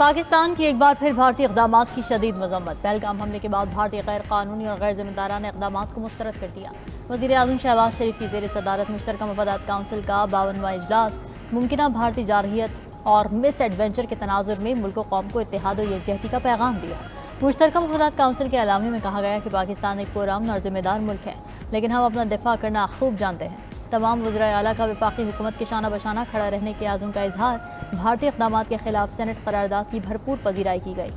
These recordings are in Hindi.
पाकिस्तान की एक बार फिर भारतीय इक़दामात की शदीद मजम्मत। पहलगाम हमले के बाद भारतीय गैर कानूनी और गैर जिम्मेदाराना इक़दामात को मुस्तरद कर दिया। वज़ीर आज़म शहबाज शरीफ की ज़ेर सदारत मुश्तरका मफादात काउंसिल का 52वां इजलास मुमकिना भारतीय जारहियत और मिस एडवेंचर के तनाजुर में मुल्क व कौम को इत्तेहाद और यकजहती का पैगाम दिया। मुश्तरका मफादात काउंसिल के एलामे में कहा गया कि पाकिस्तान एक पुरअमन और जिम्मेदार मुल्क है, लेकिन हम अपना दिफा करना खूब जानते हैं। तमाम वज़राए आला का वफाकी हुकूमत के शाना बशाना खड़ा रहने के आज़म का इजहार। भारतीय इक़दामात के खिलाफ सेनेट करारदाद की भरपूर पजीराई की गई।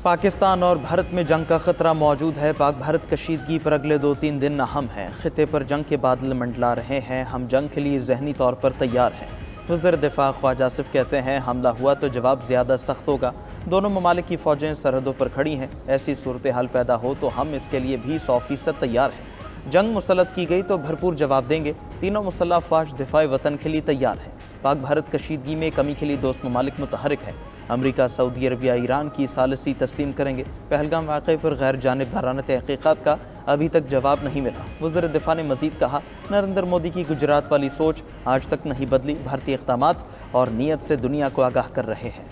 पाकिस्तान और भारत में जंग का खतरा मौजूद है। पाक भारत कशीदगी पर अगले 2-3 दिन अहम हैं। खिते पर जंग के बादल मंडला रहे हैं। हम जंग के लिए जहनी तौर पर तैयार हैं। वज़ीर दिफा ख्वाजा आसिफ कहते हैं, हमला हुआ तो जवाब ज़्यादा सख्त होगा। दोनों ममालिक की फ़ौजें सरहदों पर खड़ी हैं। ऐसी सूरत हाल पैदा हो तो हम इसके लिए भी 100% तैयार हैं। जंग मुसल्लत की गई तो भरपूर जवाब देंगे। तीनों मुसल्लह अफ़वाज दिफाए वतन के लिए तैयार हैं। पाक भारत कशीदगी में कमी के लिए दोस्त ममालिक मुतहरिक हैं। अमरीका, सऊदी अरबिया, ईरान की सालिसी तस्लीम करेंगे। पहलगाम वाक़े पर गैर जानिबदाराना तहक़ीक़ात का अभी तक जवाब नहीं मिला। वज़ीर दिफा ने मज़ीद कहा, नरेंद्र मोदी की गुजरात वाली सोच आज तक नहीं बदली। भारतीय इक़दामात और नीयत से दुनिया को आगाह कर रहे हैं।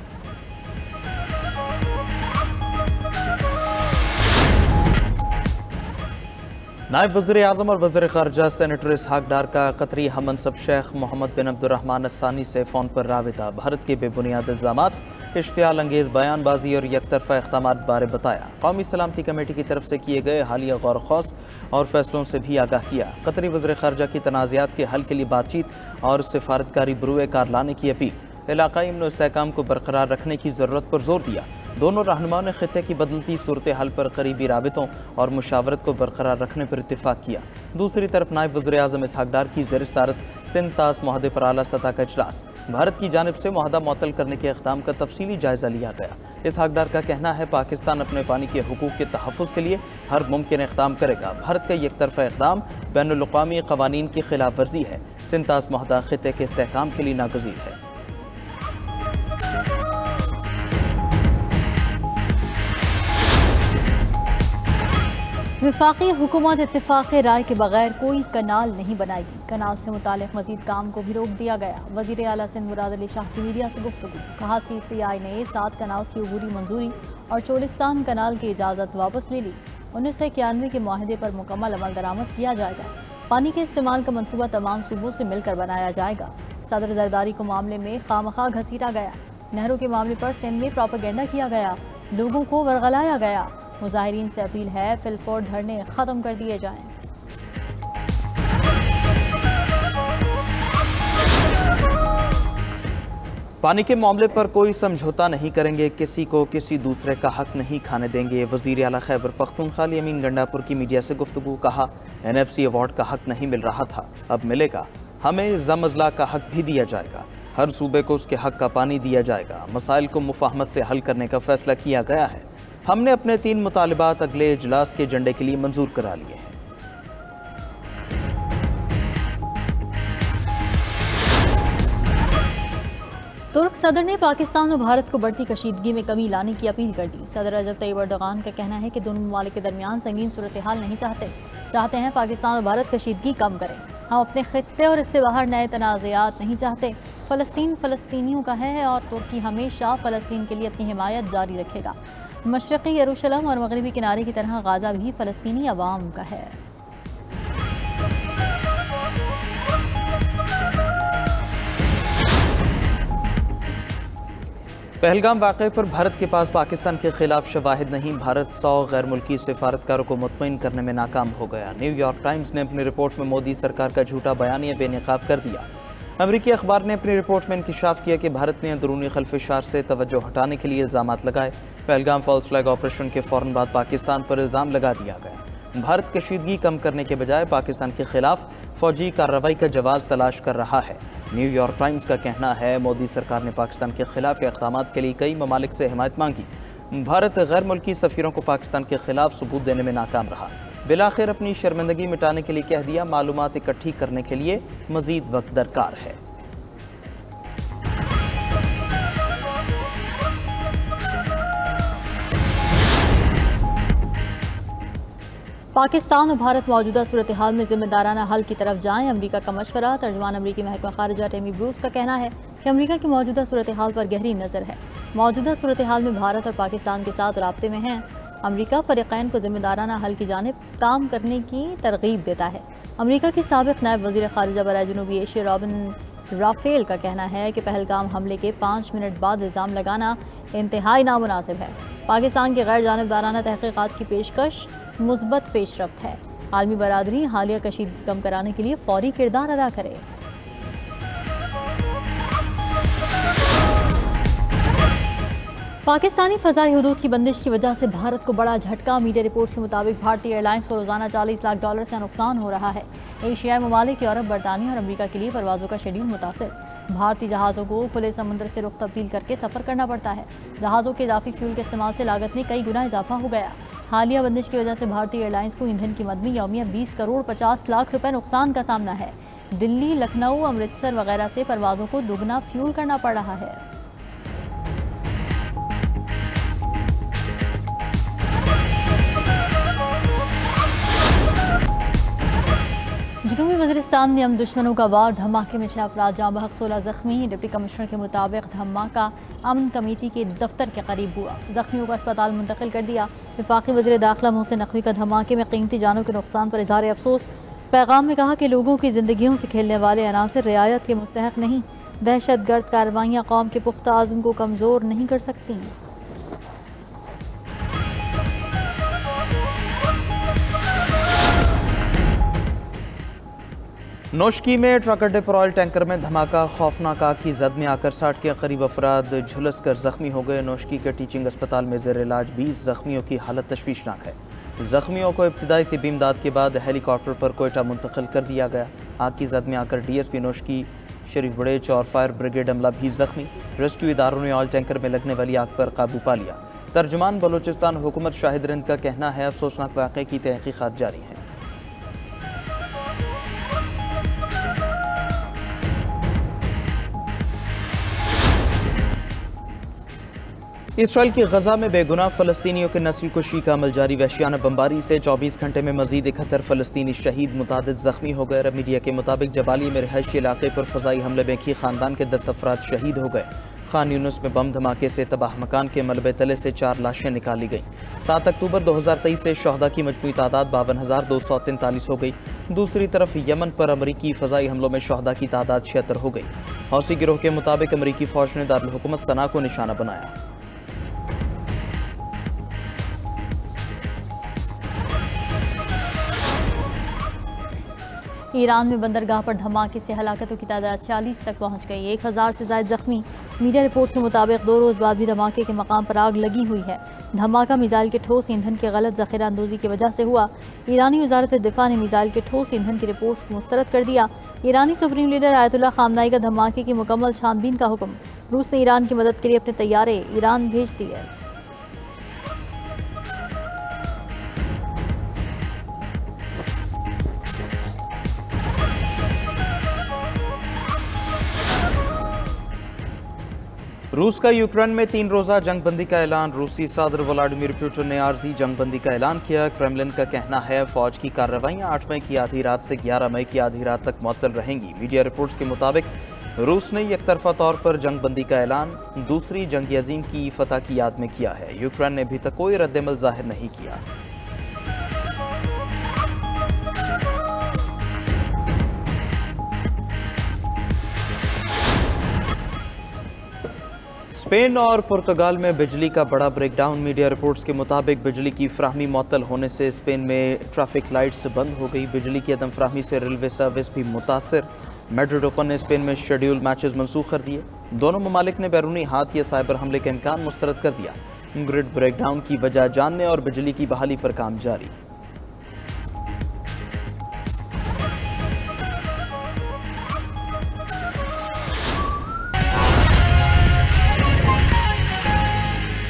नायब वज़ीर आज़म और वज़ीर ख़ारजा सेनेटर इसहाक़ डार का कतरी हमनसब शेख मोहम्मद बिन अब्दुर्रहमान अस्सानी से फ़ोन पर राबिता। भारत के बेबुनियाद इल्ज़ामात, इश्तियाल अंगेज़ बयानबाजी और यकतरफ़ा इक़दामात बारे बताया। कौमी सलामती कमेटी की तरफ से किए गए हालिया गौर खौस और फैसलों से भी आगाह किया। कतरी वज़ीर ख़ारजा की तनाज़ात के हल के लिए बातचीत और सिफारतकारी बरूए कार लाने की अपील। इलाक़ाई अमन व इस्तेहकाम को बरकरार रखने की ज़रूरत पर जोर दिया। दोनों रहनुमाओं ने खिते की बदलती सूरत हाल पर करीबी राबितों और मुशावरत को बरकरार रखने पर इत्तेफाक किया। दूसरी तरफ नायब वज़ीर आज़म इसहाक़ डार की ज़ेर सदारत सिंध तास मुआहदे पर आला सतह का इजलास। भारत की जानिब से मुआहदा मुअत्तल करने के इक़दाम का तफसीली जायज़ा लिया गया। इसहाक़ डार का कहना है, पाकिस्तान अपने पानी के हुकूक के तहफ़्फ़ुज़ के लिए हर मुमकिन इक़दाम करेगा। भारत का एकतरफ़ा इक़दाम बैनुल-अक़वामी क़वानीन की खिलाफ वर्जी है। सिंध तास मुआहदा खिते के इस्तेहकाम के लिए नागज़ीर है। वफाकी हुकूमत इत्तेफाक राय के बगैर कोई कनाल नहीं बनाएगी। कनाल से मुतालिक मजीद काम को भी रोक दिया गया। वज़ीर आला सिंध मुराद अली शाह की मीडिया से गुफ्तगू। कहा, CCI ने 7 कनाल की अबूरी मंजूरी और चोलिस्तान कनाल की इजाज़त वापस ले ली। 1991 के मुआहदे पर मुकम्मल अमल दरामद किया जाएगा। पानी के इस्तेमाल का मनसूबा तमाम सूबों से मिलकर बनाया जाएगा। सदर जरदारी को मामले में खामखा घसीटा गया। नहरों के मामले पर सिंध में प्रोपेगेंडा किया गया। लोगों को वरगलाया गया। मुजाहिरीन से अपील है, फिलफोर धरने खत्म कर दिए जाएं। पानी के मामले पर कोई समझौता नहीं करेंगे। किसी को किसी दूसरे का हक नहीं खाने देंगे। वज़ीर आला खैबर पख्तूनख्वा अमीन गंडापुर की मीडिया से गुफ्तगू। कहा, NFC अवार्ड का हक नहीं मिल रहा था, अब मिलेगा। हमें ज़म-अज़ला का हक भी दिया जाएगा। हर सूबे को उसके हक का पानी दिया जाएगा। मसाइल को मुफाहमत से हल करने का फैसला किया गया है। हमने अपने 3 मुतालिबात अगले इजलास के एजेंडे के लिए मंजूर करा लिए हैं। तुर्क सदर ने पाकिस्तान और भारत को बढ़ती कशीदगी में कमी लाने की अपील कर दी। सदर रजब तैयब एर्दोगान का कहना है कि दोनों ममालिक के दरमियान संगीन सूरत हाल नहीं चाहते हैं पाकिस्तान और भारत कशीदगी कम करें। हम अपने खित्ते और इससे बाहर नए तनाज़ात नहीं चाहते। फ़लस्तीन फ़लस्तीनियों का है और तुर्की हमेशा फ़लस्तीन के लिए अपनी हिमायत जारी रखेगा। मशरक़ी यरूशलेम और मगरबी किनारे की तरह गाज़ा भी फ़लस्तीनी अवाम का है। पहलगाम वाक़े पर भारत के पास पाकिस्तान के खिलाफ शवाहिद नहीं। भारत 100 गैर मुल्की सिफारतकारों को मुतमईन करने में नाकाम हो गया। न्यूयॉर्क टाइम्स ने अपनी रिपोर्ट में मोदी सरकार का झूठा बयानिया बेनकाब कर दिया। अमरीकी अखबार ने अपनी रिपोर्ट में इंकशाफ किया कि भारत ने अंदरूनी खल्फिशार से तवज्जो हटाने के लिए इल्ज़ामात लगाए। पहलगाम फॉल्स फ्लैग ऑपरेशन के फ़ौरन बाद पाकिस्तान पर इल्ज़ाम लगा दिया गया। भारत कशीदगी कम करने के बजाय पाकिस्तान के खिलाफ फ़ौजी कार्रवाई का जवाज़ तलाश कर रहा है। न्यूयॉर्क टाइम्स का कहना है, मोदी सरकार ने पाकिस्तान के खिलाफ इक़दामात के लिए कई ममालिक से हिमायत मांगी। भारत गैर मुल्की सफ़ीरों को पाकिस्तान के खिलाफ सबूत देने में नाकाम रहा। बिलाखिर अपनी शर्मिंदगी मिटाने के लिए कह दिया, मालूमात इकट्ठी करने के लिए मज़ीद वक्त दरकार है। पाकिस्तान और भारत मौजूदा सूरत हाल में जिम्मेदाराना हल की तरफ जाएं, अमरीका का मशवरा। तर्जुमान अमरीकी महकमा खारिजा टेमी ब्रूस का कहना है कि अमरीका की मौजूदा सूरत हाल पर गहरी नज़र है। मौजूदा सूरत हाल में भारत और पाकिस्तान के साथ राब्ते में हैं। अमरीका फ़रीक़ैन को जिम्मेदाराना हल की जानिब काम करने की तरगीब देता है। अमरीका की साबिक़ नायब वज़ीर ख़ारिजा बराए जनूबी एशिया रॉबिन राफेल का कहना है कि पहलगाम हमले के 5 मिनट बाद इल्ज़ाम लगाना इंतहाई नामुनासिब है। पाकिस्तान की गैर जानिबदाराना तहक़ीक़ात की पेशकश मुस्बत पेशरफ्त है। आलमी बरादरी हालिया कशीदगी कम कराने के लिए फ़ौरी किरदार अदा करे। पाकिस्तानी फ़ज़ाई हुदूद की बंदिश की वजह से भारत को बड़ा झटका। मीडिया रिपोर्ट्स के मुताबिक भारतीय एयरलाइंस को रोज़ाना $40 लाख का नुकसान हो रहा है। एशियाई ममालिक यूरोप, बरतानिया और अमरीका के लिए परवाज़ों का शेड्यूल मुतासिर। भारतीय जहाज़ों को खुले समुद्र से रुख तब्दील करके सफ़र करना पड़ता है। जहाज़ों के इजाफी फ्यूल के इस्तेमाल से लागत में कई गुना इजाफा हो गया। हालिया बंदिश की वजह से भारतीय एयरलाइंस को ईंधन की मद में यौमिया 20 करोड़ 50 लाख रुपए नुकसान का सामना है। दिल्ली, लखनऊ, अमृतसर वगैरह से परवाज़ों को दुगना फ्यूल करना पड़ रहा है। जनूबी वज़ीरिस्तान में दुश्मनों का वार, धमाके में 6 अफराद जाँ बहक, 16 ज़ख्मी। डिप्टी कमिश्नर के मुताबिक धमाका अमन कमेटी के दफ्तर के करीब हुआ। ज़ख्मियों को अस्पताल मुंतकिल कर दिया। वफाकी वज़ीर दाखिला मोहसिन नकवी का धमाके में कीमती जानों के नुकसान पर इज़हार अफसोस। पैगाम में कहा कि लोगों की ज़िंदगियों से खेलने वाले अनासर रियायत के मुस्तहक नहीं। दहशतगर्द कार्रवाइयाँ कौम के पुख्ता आज़म को कमज़ोर नहीं कर सकती। नोशकी में ट्रक अड्डे पर ऑयल टैंकर में धमाका, खौफनाक आग की जद में आकर 60 के करीब अफराद झुलस कर जख्मी हो गए। नोशकी के टीचिंग अस्पताल में ज़ेर इलाज 20 जख्मियों की हालत तशवीशनाक है। जख्मियों को इब्तिदाई तिब्बी इमदाद के बाद हेलीकॉप्टर पर कोयटा मुंतकिल कर दिया गया। आग की जद में आकर DSP नोशकी शरीफ बड़ेच और फायर ब्रिगेड अमला भी जख्मी। रेस्क्यू इदारों ने ऑयल टैंकर में लगने वाली आग पर काबू पा लिया। तर्जुमान बलोचिस्तान हुकूमत शाहिद रिंद का कहना है अफसोसनाक वाक़े की तहक़ीक़ात जारी है। इसराइल की गजा में बेगुनाह फ़लस्तीनियों के नस्ल कुशी का अमल जारी। वहशियाना बमबारी से 24 घंटे में मजीद 71 फ़लस्तीनी शहीद, मुतादिद ज़ख्मी हो गए। मीडिया के मुताबिक जबाली में रिहायशी इलाके पर फ़ज़ाई हमले में की ख़ानदान के 10 अफराद शहीद हो गए। खान यूनुस में बम धमाके से तबाह मकान के मलबे तले से 4 लाशें निकाली गईं। 7 अक्टूबर 2023 से शहदा की मजमूई तादाद 52,243 हो गई। दूसरी तरफ यमन पर अमरीकी फ़ज़ाई हमलों में शहदा की तादाद 76 हो गई। हौसी गिरोह के मुताबिक अमरीकी फ़ौज ने दारुल हुकूमत सना को निशाना बनाया। ईरान में बंदरगाह पर धमाके से हलाकतों की तादाद 40 तक पहुंच गई। 1000 से ज़ायद ज़ख्मी। मीडिया रिपोर्ट्स के मुताबिक 2 रोज़ बाद भी धमाके के मकाम पर आग लगी हुई है। धमाका मिसाइल के ठोस ईंधन की गलत ज़ख़ीरा अंदोज़ी की वजह से हुआ। ईरानी वज़ारत दिफ़ा ने मिसाइल के ठोस ईंधन की रिपोर्ट्स को मुस्तरद कर दिया। ईरानी सुप्रीम लीडर आयतुल्लाह ख़ामनाई का धमाके की मुकम्मल छानबीन का हुक्म। रूस ने ईरान की मदद के लिए अपने तैयारे ईरान भेज दिए। रूस का यूक्रेन में 3 रोज़ा जंगबंदी का ऐलान। रूसी सदर व्लादिमीर पुतिन ने आर्जी जंगबंदी का ऐलान किया। क्रेमलिन का कहना है फौज की कार्रवाइयाँ 8 मई की आधी रात से 11 मई की आधी रात तक मुअत्तल रहेंगी। मीडिया रिपोर्ट्स के मुताबिक रूस ने एकतरफा तौर पर जंगबंदी का ऐलान दूसरी जंग अजीम की फतह की याद में किया है। यूक्रेन ने अभी तक कोई रद्दमल जाहिर नहीं किया। स्पेन और पुर्तगाल में बिजली का बड़ा ब्रेकडाउन। मीडिया रिपोर्ट्स के मुताबिक बिजली की फ्राहमी मुअत्तल होने से स्पेन में ट्रैफिक लाइट्स बंद हो गई। बिजली की अदम फ्राहमी से रेलवे सर्विस भी मुतासर। मैड्रिड ओपन ने स्पेन में शेड्यूल मैचेस मनसूख कर दिए। दोनों ममालिक ने बैरूनी हाथ या साइबर हमले का इम्कान मुस्तरद कर दिया। ग्रिड ब्रेकडाउन की वजह जानने और बिजली की बहाली पर काम जारी।